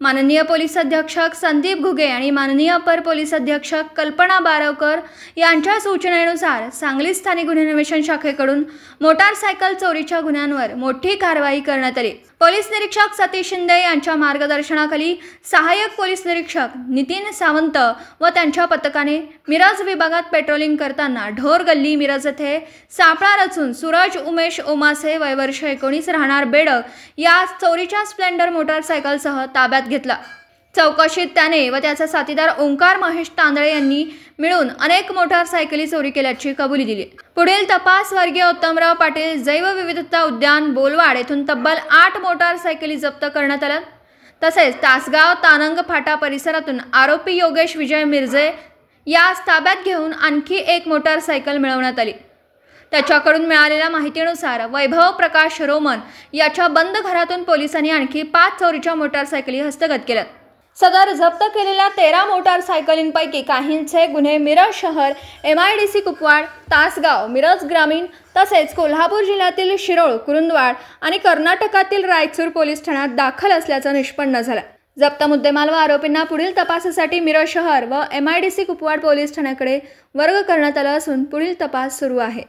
माननीय पोलीस अधीक्षक संदीप घुगे आणि माननीय अपर पोलीस अधीक्षक कल्पना बारवकर यांच्या सूचनेनुसार सांगली स्थानिक गुन्हे अन्वेषण शाखेकडून मोटारसायकल चोरीच्या गुन्ह्यांवर मोठी कारवाई करण्यात आली। पोलीस निरीक्षक सतीश शिंदे यांच्या मार्गदर्शनाखाली सहाय्यक पोलीस निरीक्षक नितीन सावंत व त्यांच्या पथकाने मिरज विभागात पेट्रोलिंग करताना ढोर गल्ली मिरज येथे सापळा रचून सूरज उमेश ओमासे वय वर्ष 19 राहणार बेडक या चोरीच्या स्प्लेंडर मोटारसायकलसह ताब्यात घेतला। चौकशीत त्याने व त्याचा साथीदार ओंकार महेश तांदळे यांनी मिळून अनेक मोटारसायकली चोरी केल्याची कबुली दिली। पुढील तपास वर्गीय उत्तमराव पाटील जैवविविधता उद्यान बोलवाड येथून तब्बल 8 मोटारसायकली जप्त करण्यात आल्या। तसेच तासगाव तानंग फाटा परिसरातून आरोपी योगेश विजय मिर्जे यास ताब्यात घेऊन आणखी एक मोटारसायकल मिळवण्यात आली। त्याच्याकडून मिळालेल्या माहितीनुसार वैभव प्रकाश रोमन याच्या बंद घरातून पोलिसांनी आणखी 5 चोरीच्या मोटारसायकली हस्तगत केल्या। सदर जप्त केलेल्या 13 मोटारसायकलींपैकी काहींचे गुन्हे मिरज शहर, MIDC कुपवाड, तासगाव, मिरज ग्रामीण तसेच कोल्हापूर जिल्ह्यातील शिरोळ, कुरुंदवाड आणि कर्नाटकातील रायचूर पोलीस ठाण्यात दाखल असल्याचं निष्पन्न झालं। जप्त मुद्देमाल व आरोपींना पुढील तपासासाठी मिरज शहर व MIDC कुपवाड पोलीस ठाण्याकडे वर्ग करण्यात आला असून पुढील तपास सुरू आहे।